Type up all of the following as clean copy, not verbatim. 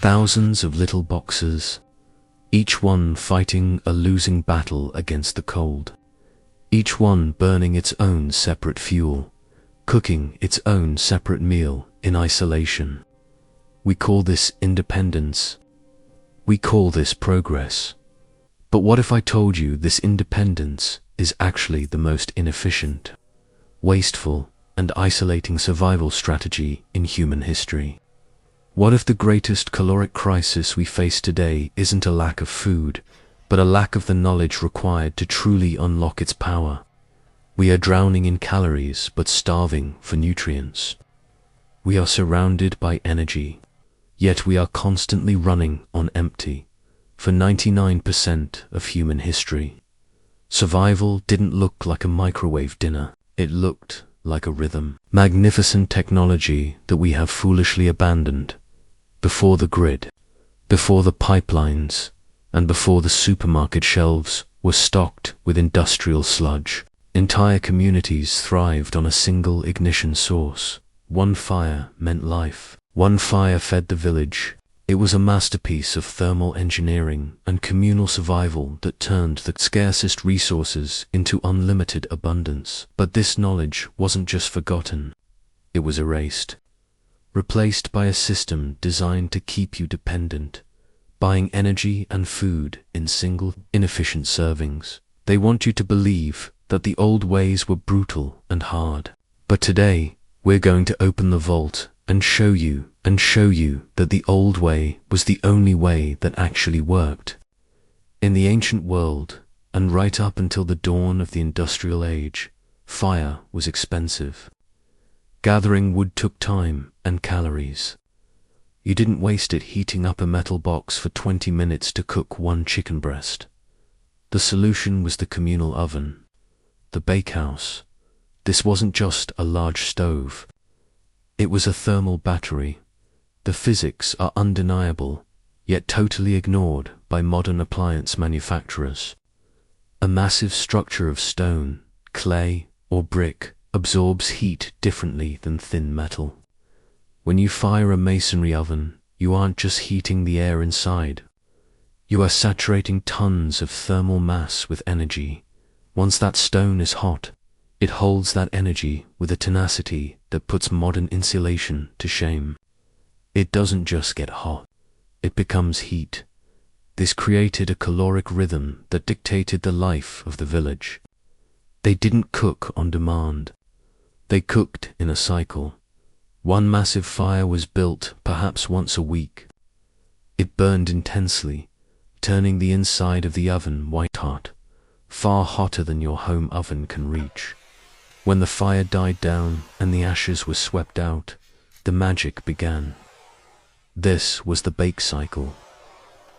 Thousands of little boxes, each one fighting a losing battle against the cold, each one burning its own separate fuel, cooking its own separate meal in isolation. We call this independence. We call this progress. But what if I told you this independence is actually the most inefficient, wasteful, and isolating survival strategy in human history? What if the greatest caloric crisis we face today isn't a lack of food, but a lack of the knowledge required to truly unlock its power? We are drowning in calories but starving for nutrients. We are surrounded by energy, yet we are constantly running on empty. For 99% of human history, survival didn't look like a microwave dinner. It looked like a rhythm. Magnificent technology that we have foolishly abandoned. Before the grid, before the pipelines, and before the supermarket shelves were stocked with industrial sludge, entire communities thrived on a single ignition source. One fire meant life. One fire fed the village. It was a masterpiece of thermal engineering and communal survival that turned the scarcest resources into unlimited abundance. But this knowledge wasn't just forgotten. It was erased. Replaced by a system designed to keep you dependent, buying energy and food in single, inefficient servings. They want you to believe that the old ways were brutal and hard. But today, we're going to open the vault and show you that the old way was the only way that actually worked. In the ancient world, and right up until the dawn of the industrial age, fire was expensive. Gathering wood took time and calories. You didn't waste it heating up a metal box for 20 minutes to cook one chicken breast. The solution was the communal oven, the bakehouse. This wasn't just a large stove. It was a thermal battery. The physics are undeniable, yet totally ignored by modern appliance manufacturers. A massive structure of stone, clay, or brick absorbs heat differently than thin metal. When you fire a masonry oven, you aren't just heating the air inside. You are saturating tons of thermal mass with energy. Once that stone is hot, it holds that energy with a tenacity that puts modern insulation to shame. It doesn't just get hot, it becomes heat. This created a caloric rhythm that dictated the life of the village. They didn't cook on demand. They cooked in a cycle. One massive fire was built perhaps once a week. It burned intensely, turning the inside of the oven white hot, far hotter than your home oven can reach. When the fire died down and the ashes were swept out, the magic began. This was the bake cycle,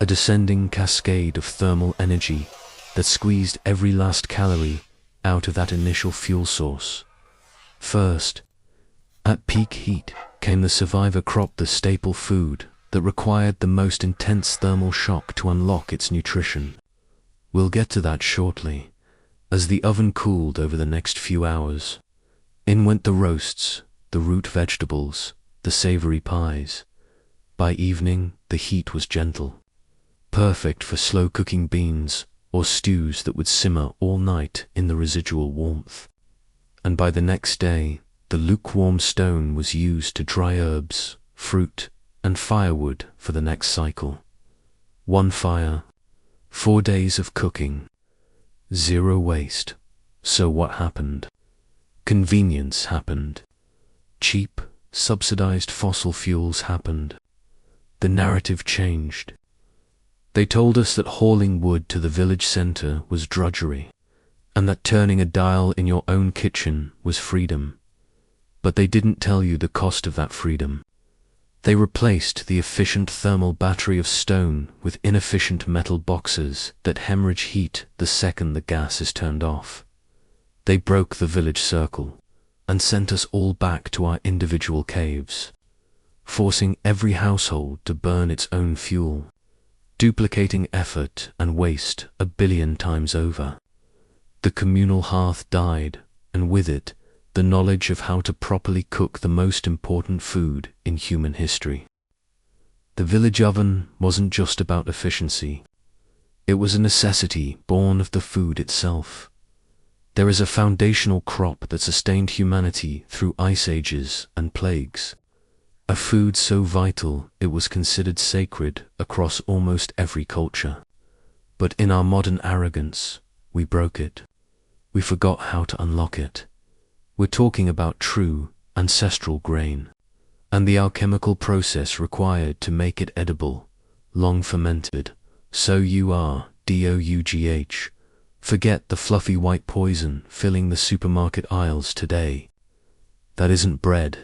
a descending cascade of thermal energy that squeezed every last calorie out of that initial fuel source. First, at peak heat, came the survivor crop, the staple food that required the most intense thermal shock to unlock its nutrition. We'll get to that shortly. As the oven cooled over the next few hours, in went the roasts, the root vegetables, the savory pies. By evening, the heat was gentle, perfect for slow-cooking beans or stews that would simmer all night in the residual warmth. And by the next day, the lukewarm stone was used to dry herbs, fruit, and firewood for the next cycle. One fire, 4 days of cooking, zero waste. So what happened? Convenience happened. Cheap, subsidized fossil fuels happened. The narrative changed. They told us that hauling wood to the village center was drudgery, and that turning a dial in your own kitchen was freedom. But they didn't tell you the cost of that freedom. They replaced the efficient thermal battery of stone with inefficient metal boxes that hemorrhage heat the second the gas is turned off. They broke the village circle and sent us all back to our individual caves, forcing every household to burn its own fuel, duplicating effort and waste 1 billion times over. The communal hearth died, and with it, the knowledge of how to properly cook the most important food in human history. The village oven wasn't just about efficiency. It was a necessity born of the food itself. There is a foundational crop that sustained humanity through ice ages and plagues. A food so vital it was considered sacred across almost every culture. But in our modern arrogance, we broke it. We forgot how to unlock it. We're talking about true, ancestral grain, and the alchemical process required to make it edible, long fermented. Sourdough. Forget the fluffy white poison filling the supermarket aisles today. That isn't bread.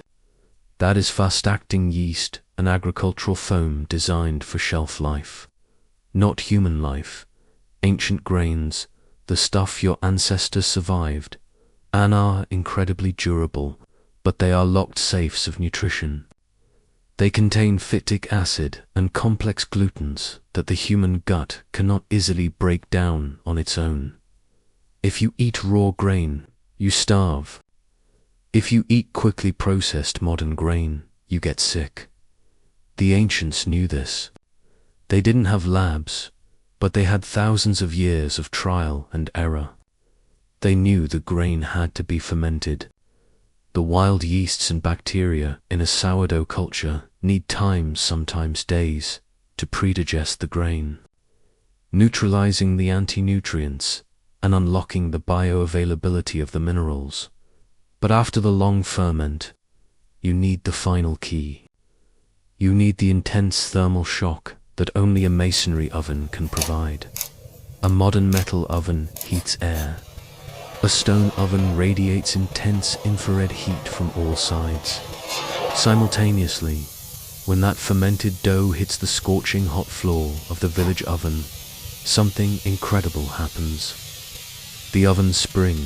That is fast-acting yeast, an agricultural foam designed for shelf life. Not human life. Ancient grains, the stuff your ancestors survived, and are incredibly durable, but they are locked safes of nutrition. They contain phytic acid and complex glutens that the human gut cannot easily break down on its own. If you eat raw grain, you starve. If you eat quickly processed modern grain, you get sick. The ancients knew this. They didn't have labs, but they had thousands of years of trial and error. They knew the grain had to be fermented. The wild yeasts and bacteria in a sourdough culture need time, sometimes days, to predigest the grain, neutralizing the anti-nutrients and unlocking the bioavailability of the minerals. But after the long ferment, you need the final key. You need the intense thermal shock that only a masonry oven can provide. A modern metal oven heats air. A stone oven radiates intense infrared heat from all sides. Simultaneously, when that fermented dough hits the scorching hot floor of the village oven, something incredible happens. The oven spring.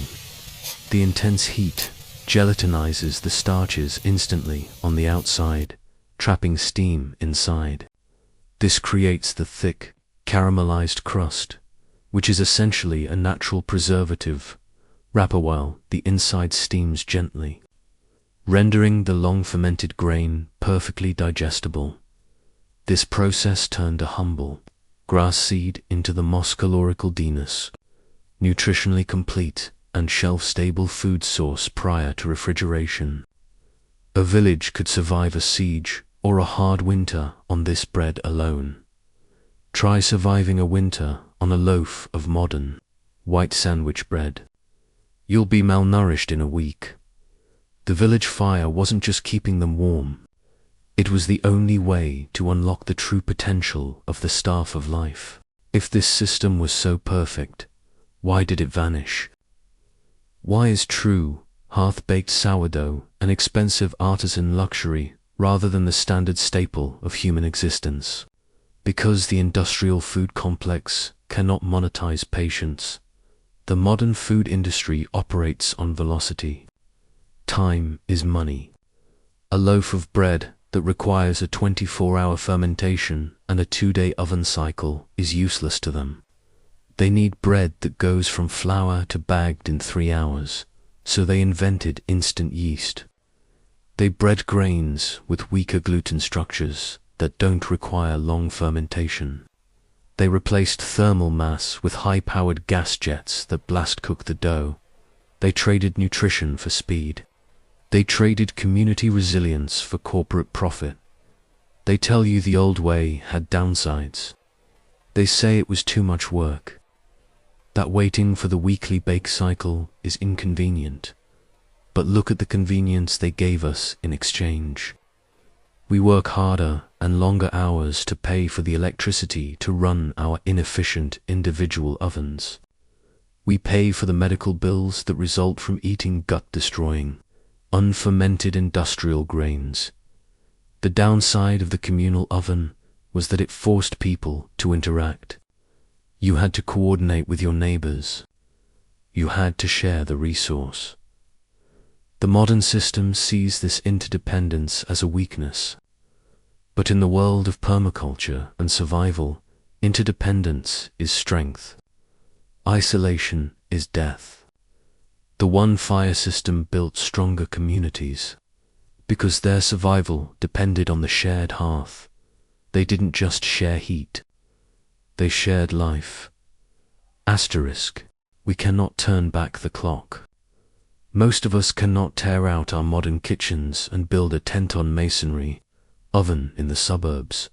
The intense heat gelatinizes the starches instantly on the outside, trapping steam inside. This creates the thick, caramelized crust, which is essentially a natural preservative. Wrap a while the inside steams gently, rendering the long-fermented grain perfectly digestible. This process turned a humble grass seed into the moss calorical denus, nutritionally complete and shelf-stable food source prior to refrigeration. A village could survive a siege or a hard winter on this bread alone. Try surviving a winter on a loaf of modern, white sandwich bread. You'll be malnourished in a week. The village fire wasn't just keeping them warm. It was the only way to unlock the true potential of the staff of life. If this system was so perfect, why did it vanish? Why is true, hearth-baked sourdough an expensive artisan luxury rather than the standard staple of human existence? Because the industrial food complex cannot monetize patience. The modern food industry operates on velocity. Time is money. A loaf of bread that requires a 24-hour fermentation and a 2-day oven cycle is useless to them. They need bread that goes from flour to bagged in 3 hours, so they invented instant yeast. They bred grains with weaker gluten structures that don't require long fermentation. They replaced thermal mass with high-powered gas jets that blast-cook the dough. They traded nutrition for speed. They traded community resilience for corporate profit. They tell you the old way had downsides. They say it was too much work. That waiting for the weekly bake cycle is inconvenient. But look at the convenience they gave us in exchange. We work harder and longer hours to pay for the electricity to run our inefficient individual ovens. We pay for the medical bills that result from eating gut-destroying, unfermented industrial grains. The downside of the communal oven was that it forced people to interact. You had to coordinate with your neighbors. You had to share the resource. The modern system sees this interdependence as a weakness. But in the world of permaculture and survival, interdependence is strength. Isolation is death. The one fire system built stronger communities, because their survival depended on the shared hearth. They didn't just share heat, they shared life. Asterisk. We cannot turn back the clock. Most of us cannot tear out our modern kitchens and build a tent-on masonry oven in the suburbs,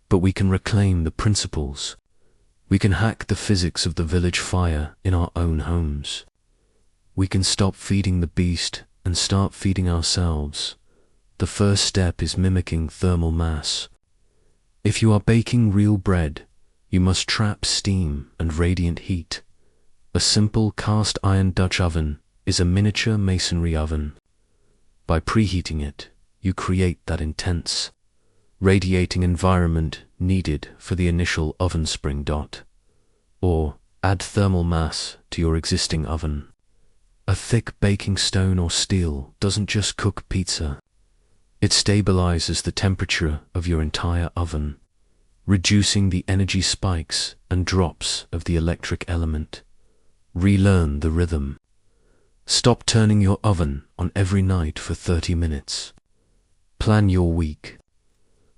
but we can reclaim the principles. We can hack the physics of the village fire in our own homes. We can stop feeding the beast and start feeding ourselves. The first step is mimicking thermal mass. If you are baking real bread, you must trap steam and radiant heat. A simple cast iron Dutch oven is a miniature masonry oven. By preheating it, you create that intense, radiating environment needed for the initial oven spring. Or add thermal mass to your existing oven. A thick baking stone or steel doesn't just cook pizza. It stabilizes the temperature of your entire oven, reducing the energy spikes and drops of the electric element. Relearn the rhythm. Stop turning your oven on every night for 30 minutes. Plan your week.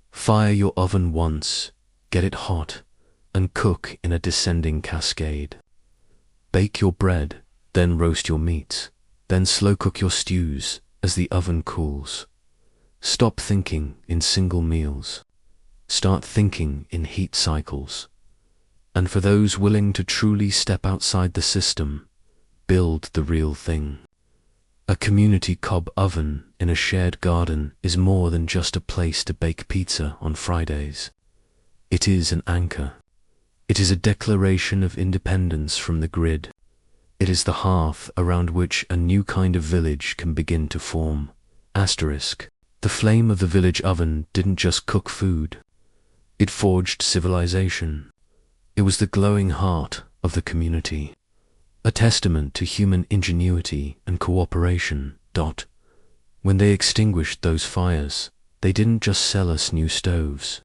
Fire your oven once, get it hot, and cook in a descending cascade. Bake your bread, then roast your meats, then slow cook your stews as the oven cools. Stop thinking in single meals. Start thinking in heat cycles. And for those willing to truly step outside the system, build the real thing. A community cob oven in a shared garden is more than just a place to bake pizza on Fridays. It is an anchor. It is a declaration of independence from the grid. It is the hearth around which a new kind of village can begin to form. Asterisk. The flame of the village oven didn't just cook food. It forged civilization. It was the glowing heart of the community, a testament to human ingenuity and cooperation. When they extinguished those fires, they didn't just sell us new stoves.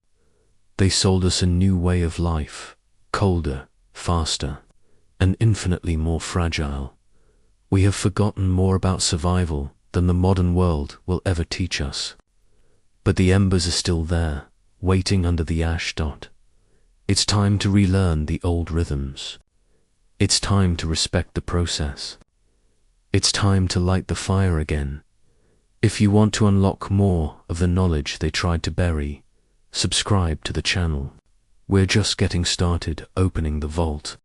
They sold us a new way of life, colder, faster, and infinitely more fragile. We have forgotten more about survival than the modern world will ever teach us. But the embers are still there, waiting under the ash. It's time to relearn the old rhythms. It's time to respect the process. It's time to light the fire again. If you want to unlock more of the knowledge they tried to bury, subscribe to the channel. We're just getting started opening the vault.